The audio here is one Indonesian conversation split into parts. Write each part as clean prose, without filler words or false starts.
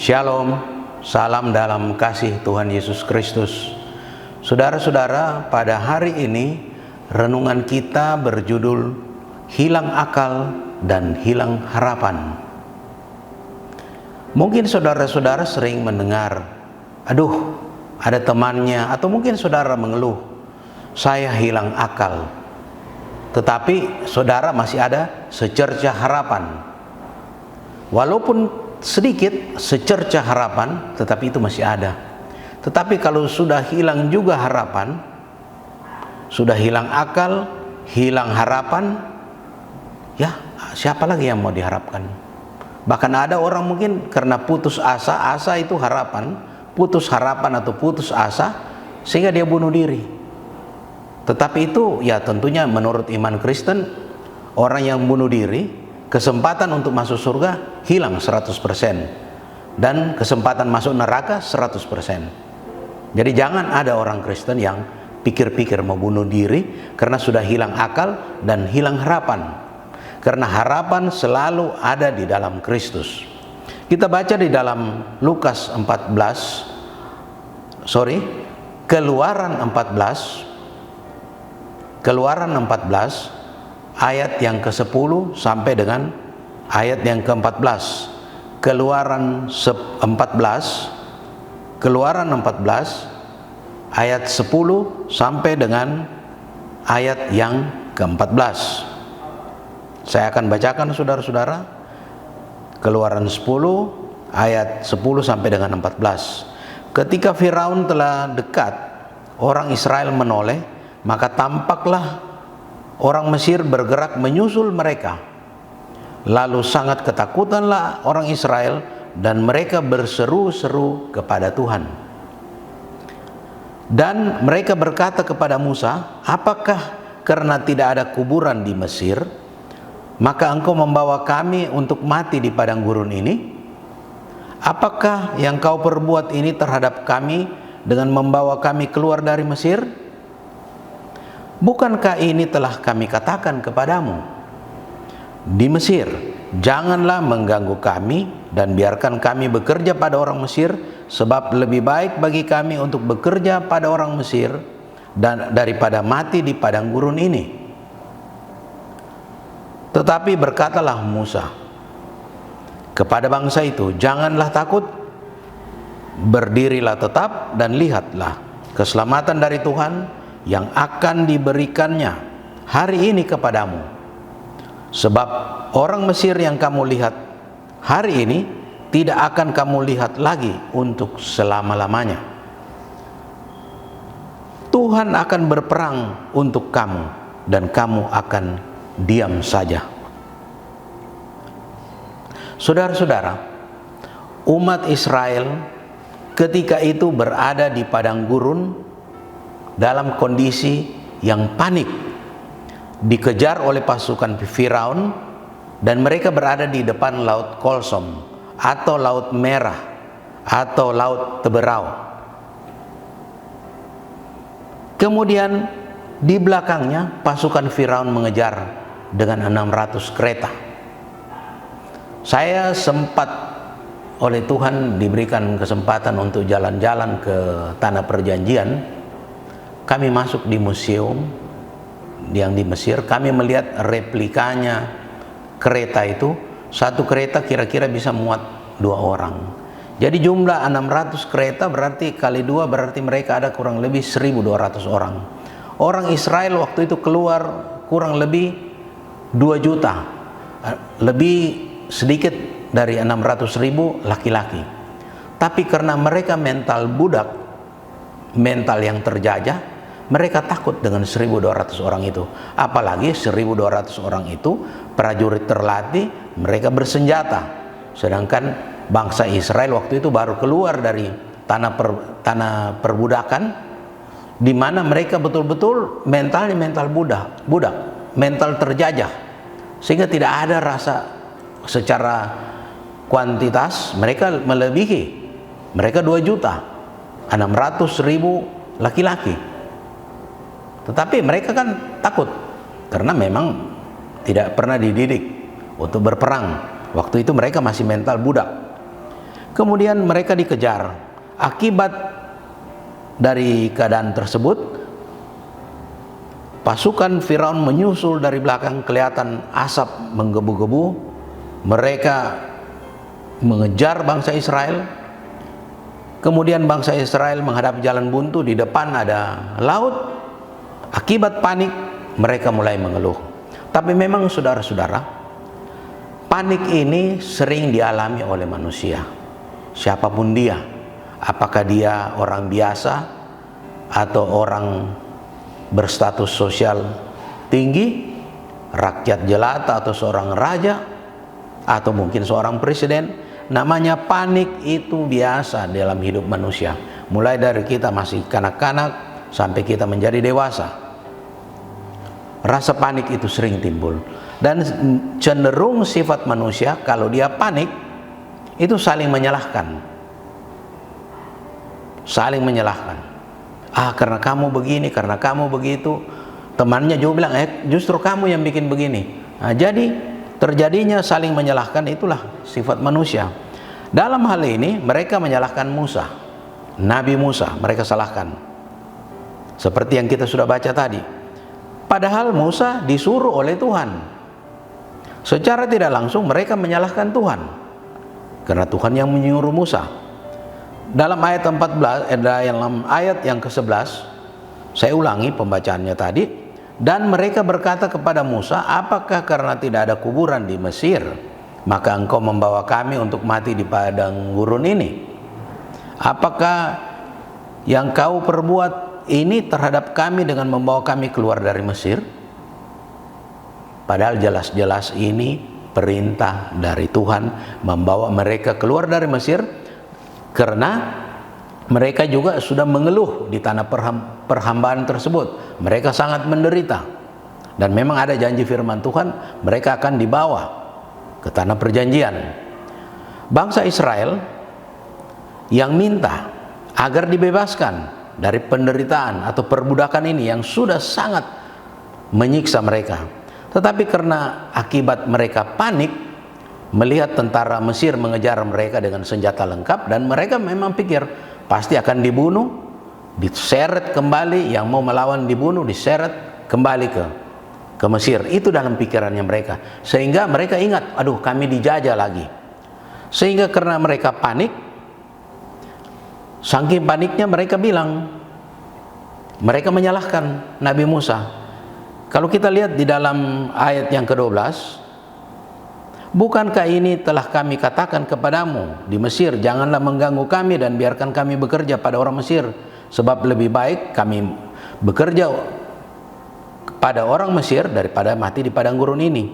Shalom, salam dalam kasih Tuhan Yesus Kristus. Saudara-saudara, pada hari ini renungan kita berjudul Hilang Akal dan Hilang Harapan. Mungkin saudara-saudara sering mendengar, aduh, ada temannya, atau mungkin saudara mengeluh, saya hilang akal. Tetapi saudara masih ada secerca harapan. Walaupun sedikit secerca harapan, tetapi itu masih ada. Tetapi kalau sudah hilang juga harapan, sudah hilang akal, hilang harapan, ya siapa lagi yang mau diharapkan? Bahkan ada orang mungkin karena putus asa, asa itu harapan, putus harapan atau putus asa, sehingga dia bunuh diri. Tetapi itu ya tentunya menurut iman Kristen, orang yang bunuh diri, kesempatan untuk masuk surga hilang 100%, dan kesempatan masuk neraka 100%. Jadi jangan ada orang Kristen yang pikir-pikir mau bunuh diri karena sudah hilang akal dan hilang harapan. Karena harapan selalu ada di dalam Kristus. Kita baca di dalam Keluaran 14 ayat yang ke-10 sampai dengan ayat yang ke-14. Keluaran 14 ayat 10 sampai dengan ayat yang ke-14. Saya akan bacakan saudara-saudara. Keluaran 10 ayat 10 sampai dengan 14. Ketika Firaun telah dekat, orang Israel menoleh, maka tampaklah orang Mesir bergerak menyusul mereka. Lalu sangat ketakutanlah orang Israel dan mereka berseru-seru kepada Tuhan. Dan mereka berkata kepada Musa, apakah karena tidak ada kuburan di Mesir, maka engkau membawa kami untuk mati di padang gurun ini? Apakah yang kau perbuat ini terhadap kami dengan membawa kami keluar dari Mesir? Bukankah ini telah kami katakan kepadamu di Mesir, janganlah mengganggu kami dan biarkan kami bekerja pada orang Mesir, sebab lebih baik bagi kami untuk bekerja pada orang Mesir dan daripada mati di padang gurun ini. Tetapi berkatalah Musa kepada bangsa itu, janganlah takut, berdirilah tetap dan lihatlah keselamatan dari Tuhan yang akan diberikannya hari ini kepadamu. Sebab orang Mesir yang kamu lihat hari ini tidak akan kamu lihat lagi untuk selama-lamanya. Tuhan akan berperang untuk kamu dan kamu akan diam saja. Saudara-saudara, umat Israel ketika itu berada di padang gurun dalam kondisi yang panik, dikejar oleh pasukan Firaun, dan mereka berada di depan Laut Kolsom atau Laut Merah atau Laut Teberau. Kemudian di belakangnya pasukan Firaun mengejar dengan 600 kereta. Saya sempat oleh Tuhan diberikan kesempatan untuk jalan-jalan ke Tanah Perjanjian. Kami masuk di museum yang di Mesir, kami melihat replikanya kereta itu. Satu kereta kira-kira bisa muat 2 orang. Jadi jumlah 600 kereta berarti kali 2 berarti mereka ada kurang lebih 1.200 orang. Orang Israel waktu itu keluar kurang lebih 2 juta, lebih sedikit dari 600.000 laki-laki. Tapi karena mereka mental budak, mental yang terjajah, mereka takut dengan 1.200 orang itu. Apalagi 1.200 orang itu prajurit terlatih, mereka bersenjata. Sedangkan bangsa Israel waktu itu baru keluar dari tanah perbudakan, di mana mereka betul-betul mentalnya mental budak, mental terjajah. Sehingga tidak ada rasa secara kuantitas mereka melebihi. Mereka 2 juta, 600.000 laki-laki. Tetapi mereka kan takut karena memang tidak pernah dididik untuk berperang. Waktu itu mereka masih mental budak. Kemudian mereka dikejar. Akibat dari keadaan tersebut, pasukan Firaun menyusul dari belakang, kelihatan asap menggebu-gebu. Mereka mengejar bangsa Israel. Kemudian bangsa Israel menghadapi jalan buntu, di depan ada laut. Akibat panik, mereka mulai mengeluh. Tapi memang saudara-saudara, panik ini sering dialami oleh manusia, siapapun dia. Apakah dia orang biasa atau orang berstatus sosial tinggi, rakyat jelata atau seorang raja, atau mungkin seorang presiden. Namanya panik itu biasa dalam hidup manusia, mulai dari kita masih kanak-kanak sampai kita menjadi dewasa. Rasa panik itu sering timbul, dan cenderung sifat manusia kalau dia panik itu saling menyalahkan. Saling menyalahkan. Karena kamu begini, karena kamu begitu. Temannya juga bilang, justru kamu yang bikin begini. Jadi terjadinya saling menyalahkan, itulah sifat manusia. Dalam hal ini mereka menyalahkan Musa, Nabi Musa, mereka salahkan. Seperti yang kita sudah baca tadi. Padahal Musa disuruh oleh Tuhan. Secara tidak langsung mereka menyalahkan Tuhan, karena Tuhan yang menyuruh Musa. Dalam ayat 14, dalam ayat yang ke-11, saya ulangi pembacaannya tadi. Dan mereka berkata kepada Musa, apakah karena tidak ada kuburan di Mesir, maka engkau membawa kami untuk mati di padang gurun ini? Apakah yang kau perbuat ini terhadap kami dengan membawa kami keluar dari Mesir? Padahal jelas-jelas ini perintah dari Tuhan membawa mereka keluar dari Mesir, karena mereka juga sudah mengeluh di tanah perhambaan tersebut. Mereka sangat menderita. Dan memang ada janji firman Tuhan, mereka akan dibawa ke tanah perjanjian. Bangsa Israel yang minta agar dibebaskan dari penderitaan atau perbudakan ini yang sudah sangat menyiksa mereka. Tetapi karena akibat mereka panik, melihat tentara Mesir mengejar mereka dengan senjata lengkap, dan mereka memang pikir pasti akan dibunuh, diseret kembali, yang mau melawan dibunuh, diseret kembali ke Mesir. Itu dalam pikirannya mereka, sehingga mereka ingat, aduh kami dijajah lagi. Sehingga karena mereka panik, saking paniknya mereka bilang, mereka menyalahkan Nabi Musa. Kalau kita lihat di dalam ayat yang ke-12, bukankah ini telah kami katakan kepadamu di Mesir, janganlah mengganggu kami dan biarkan kami bekerja pada orang Mesir, sebab lebih baik kami bekerja pada orang Mesir daripada mati di padang gurun ini.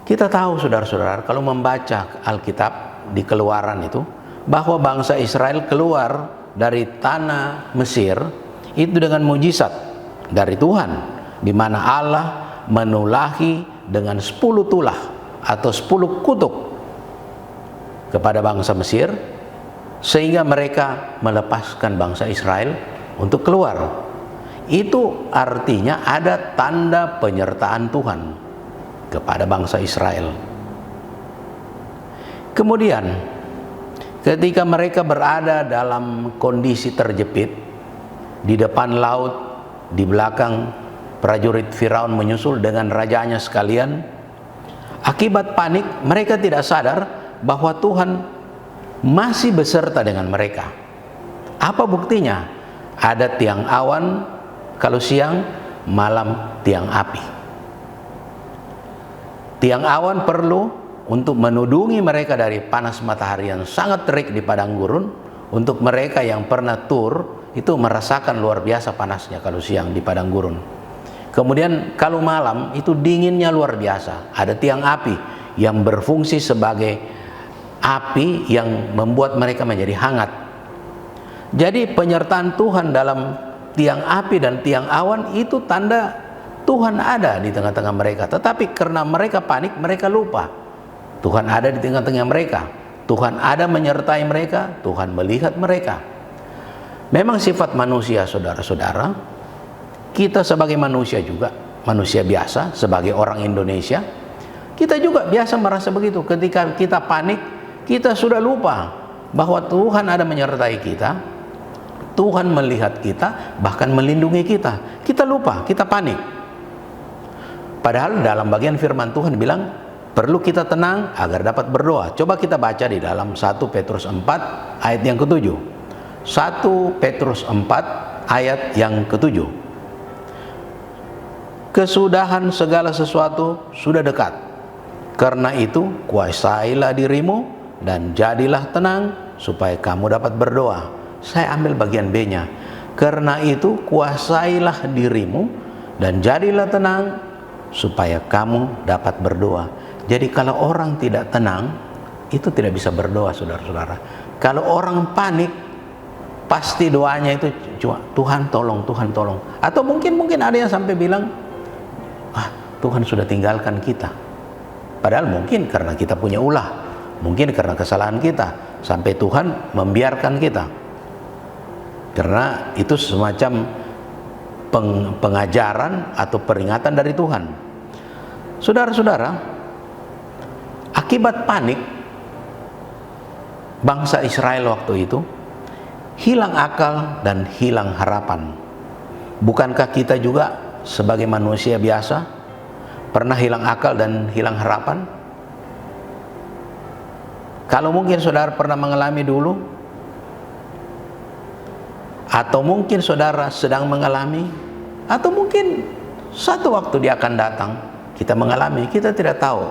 Kita tahu saudara-saudara, kalau membaca Alkitab di Keluaran itu, bahwa bangsa Israel keluar dari tanah Mesir itu dengan mujizat dari Tuhan, di mana Allah menulahi dengan 10 tulah atau 10 kutuk kepada bangsa Mesir, sehingga mereka melepaskan bangsa Israel untuk keluar. Itu artinya ada tanda penyertaan Tuhan kepada bangsa Israel. Kemudian ketika mereka berada dalam kondisi terjepit di depan laut, di belakang prajurit Firaun menyusul dengan rajanya sekalian, akibat panik mereka tidak sadar bahwa Tuhan masih beserta dengan mereka. Apa buktinya? Ada tiang awan kalau siang, malam tiang api. Tiang awan perlu untuk menudungi mereka dari panas matahari yang sangat terik di padang gurun. Untuk mereka yang pernah tur, itu merasakan luar biasa panasnya kalau siang di padang gurun. Kemudian kalau malam itu dinginnya luar biasa. Ada tiang api yang berfungsi sebagai api yang membuat mereka menjadi hangat. Jadi penyertaan Tuhan dalam tiang api dan tiang awan itu tanda Tuhan ada di tengah-tengah mereka. Tetapi karena mereka panik, mereka lupa Tuhan ada di tengah-tengah mereka. Tuhan ada menyertai mereka, Tuhan melihat mereka. Memang sifat manusia, saudara-saudara, kita sebagai manusia juga, manusia biasa, sebagai orang Indonesia, kita juga biasa merasa begitu. Ketika kita panik, Kita sudah lupa bahwa Tuhan ada menyertai kita, Tuhan melihat kita, bahkan melindungi kita. Kita lupa, kita panik. Padahal dalam bagian firman Tuhan bilang, perlu kita tenang agar dapat berdoa. Coba kita baca di dalam 1 Petrus 4 ayat yang ke-7. 1 Petrus 4 ayat yang ke-7. Kesudahan segala sesuatu sudah dekat. Karena itu, kuasailah dirimu dan jadilah tenang supaya kamu dapat berdoa. Saya ambil bagian B-nya. Karena itu, kuasailah dirimu dan jadilah tenang supaya kamu dapat berdoa. Jadi kalau orang tidak tenang, itu tidak bisa berdoa, saudara-saudara. Kalau orang panik, pasti doanya itu cuma Tuhan tolong, Tuhan tolong. Atau mungkin ada yang sampai bilang, Tuhan sudah tinggalkan kita. Padahal mungkin karena kita punya ulah, mungkin karena kesalahan kita, sampai Tuhan membiarkan kita. Karena itu semacam pengajaran atau peringatan dari Tuhan. Saudara-saudara, akibat panik bangsa Israel waktu itu, hilang akal dan hilang harapan. Bukankah kita juga sebagai manusia biasa pernah hilang akal dan hilang harapan? Kalau mungkin saudara pernah mengalami dulu, atau mungkin saudara sedang mengalami, atau mungkin satu waktu dia akan datang, kita mengalami, kita tidak tahu.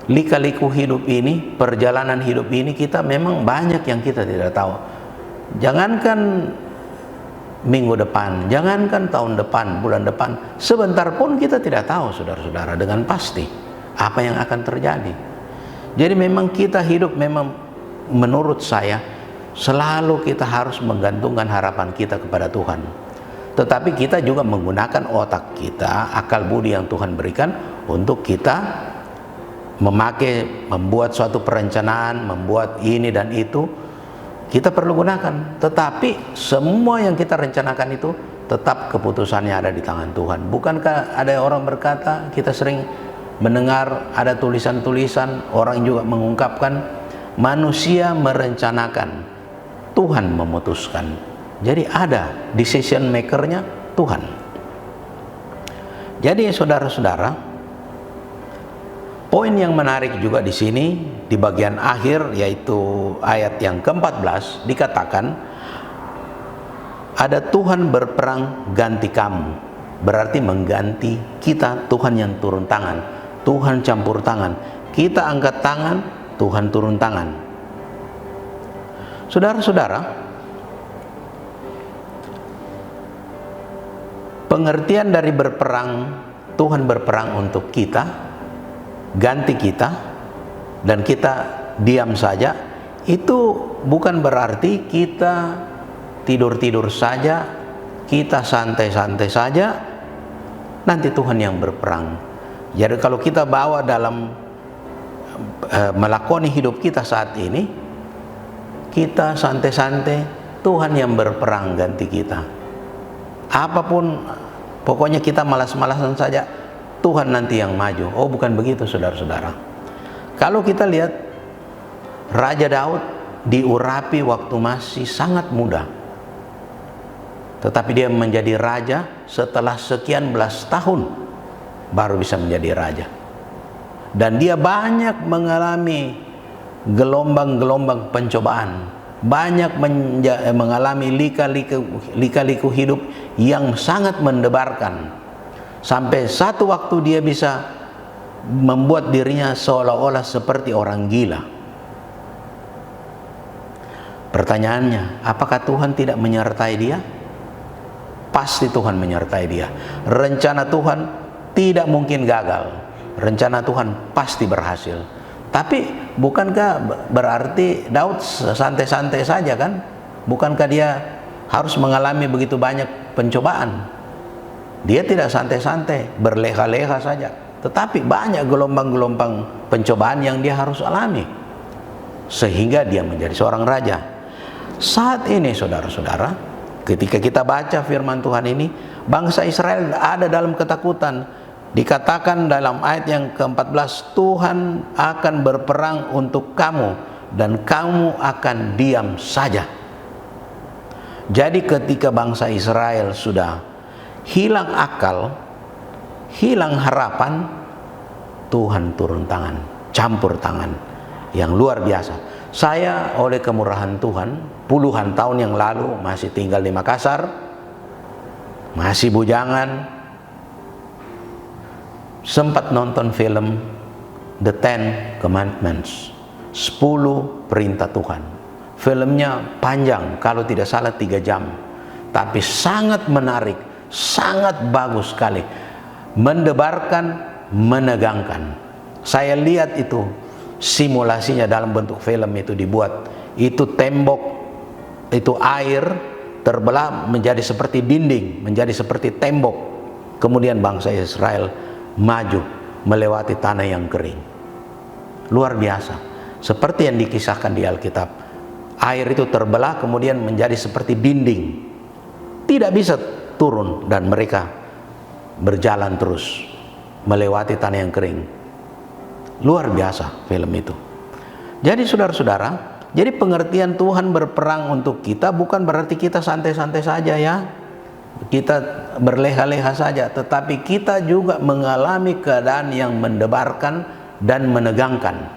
Lika-liku hidup ini, perjalanan hidup ini, kita memang banyak yang kita tidak tahu. Jangankan minggu depan, jangankan tahun depan, bulan depan, sebentar pun kita tidak tahu, saudara-saudara, dengan pasti apa yang akan terjadi. Jadi memang kita hidup, memang menurut saya, selalu kita harus menggantungkan harapan kita kepada Tuhan. Tetapi kita juga menggunakan otak kita, akal budi yang Tuhan berikan untuk kita membuat suatu perencanaan, membuat ini dan itu, kita perlu gunakan. Tetapi semua yang kita rencanakan itu tetap keputusannya ada di tangan Tuhan. Bukankah ada orang berkata, kita sering mendengar ada tulisan-tulisan, orang juga mengungkapkan, manusia merencanakan, Tuhan memutuskan. Jadi ada decision makernya Tuhan. Jadi saudara-saudara, poin yang menarik juga di sini di bagian akhir, yaitu ayat yang ke-14, dikatakan ada Tuhan berperang ganti kamu. Berarti mengganti kita, Tuhan yang turun tangan, Tuhan campur tangan. Kita angkat tangan, Tuhan turun tangan. Saudara-saudara, pengertian dari berperang, Tuhan berperang untuk kita, ganti kita, dan kita diam saja, itu bukan berarti kita tidur-tidur saja, kita santai-santai saja, nanti Tuhan yang berperang. Jadi kalau kita bawa dalam melakoni hidup kita saat ini, kita santai-santai, Tuhan yang berperang ganti kita. Apapun, pokoknya kita malas-malasan saja, Tuhan nanti yang maju. Oh, bukan begitu, saudara-saudara. Kalau kita lihat Raja Daud diurapi waktu masih sangat muda, tetapi dia menjadi raja setelah sekian belas tahun baru bisa menjadi raja. Dan dia banyak mengalami gelombang-gelombang pencobaan, banyak mengalami lika-liku hidup yang sangat mendebarkan, sampai satu waktu dia bisa membuat dirinya seolah-olah seperti orang gila. Pertanyaannya, apakah Tuhan tidak menyertai dia? Pasti Tuhan menyertai dia. Rencana Tuhan tidak mungkin gagal. Rencana Tuhan pasti berhasil. Tapi bukankah berarti Daud santai-santai saja kan? Bukankah dia harus mengalami begitu banyak pencobaan? Dia tidak santai-santai, berleha-leha saja. Tetapi banyak gelombang-gelombang pencobaan yang dia harus alami, sehingga dia menjadi seorang raja. Saat ini saudara-saudara, ketika kita baca firman Tuhan ini, bangsa Israel ada dalam ketakutan dikatakan dalam ayat yang ke-14, Tuhan akan berperang untuk kamu dan kamu akan diam saja. Jadi ketika bangsa Israel sudah hilang akal, hilang harapan, Tuhan turun tangan, campur tangan yang luar biasa. Saya oleh kemurahan Tuhan puluhan tahun yang lalu masih tinggal di Makassar, masih bujangan, sempat nonton film The Ten Commandments, 10 perintah Tuhan. Filmnya panjang, kalau tidak salah 3 jam, tapi sangat menarik, sangat bagus sekali, mendebarkan, menegangkan. Saya lihat itu simulasinya dalam bentuk film itu dibuat. Itu tembok, itu air terbelah menjadi seperti dinding, menjadi seperti tembok. Kemudian bangsa Israel maju melewati tanah yang kering. Luar biasa, seperti yang dikisahkan di Alkitab. Air itu terbelah kemudian menjadi seperti dinding, tidak bisa turun, dan mereka berjalan terus melewati tanah yang kering. Luar biasa film itu. Jadi saudara-saudara, jadi pengertian Tuhan berperang untuk kita bukan berarti kita santai-santai saja ya, kita berleha-leha saja, tetapi kita juga mengalami keadaan yang mendebarkan dan menegangkan.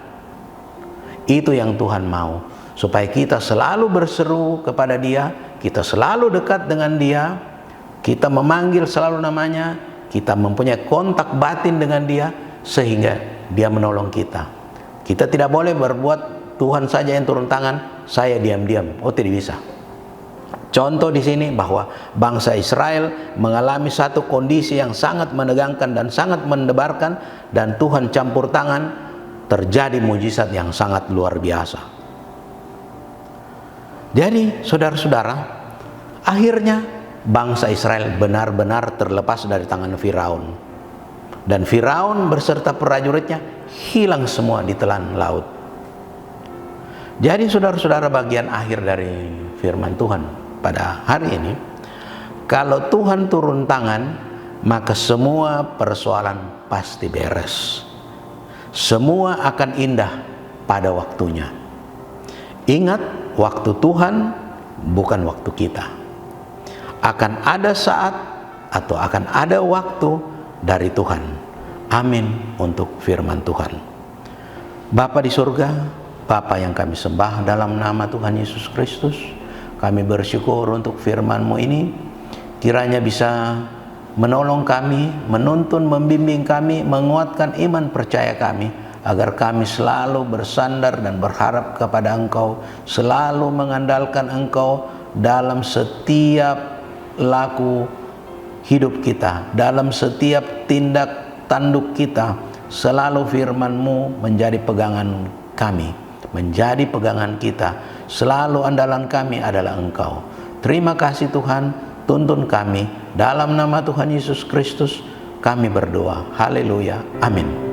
Itu yang Tuhan mau, supaya kita selalu berseru kepada Dia, kita selalu dekat dengan Dia, kita memanggil selalu namanya, kita mempunyai kontak batin dengan Dia, sehingga Dia menolong kita. Kita tidak boleh berbuat Tuhan saja yang turun tangan, saya diam-diam. Oh, tidak bisa. Contoh di sini bahwa bangsa Israel mengalami satu kondisi yang sangat menegangkan dan sangat mendebarkan, dan Tuhan campur tangan, terjadi mujizat yang sangat luar biasa. Jadi saudara-saudara, akhirnya bangsa Israel benar-benar terlepas dari tangan Firaun, dan Firaun beserta prajuritnya hilang semua di telan laut. Jadi saudara-saudara, bagian akhir dari firman Tuhan pada hari ini, kalau Tuhan turun tangan, maka semua persoalan pasti beres. Semua akan indah pada waktunya. Ingat, waktu Tuhan bukan waktu kita. Akan ada saat atau akan ada waktu dari Tuhan. Amin untuk firman Tuhan. Bapa di surga, Bapa yang kami sembah dalam nama Tuhan Yesus Kristus, kami bersyukur untuk firman-Mu ini. Kiranya bisa menolong kami, menuntun, membimbing kami, menguatkan iman percaya kami, agar kami selalu bersandar dan berharap kepada Engkau, selalu mengandalkan Engkau dalam setiap laku hidup kita, dalam setiap tindak tanduk kita. Selalu firman-Mu menjadi pegangan kami, menjadi pegangan kita. Selalu andalan kami adalah Engkau. Terima kasih Tuhan, tuntun kami. Dalam nama Tuhan Yesus Kristus kami berdoa. Haleluya. Amin.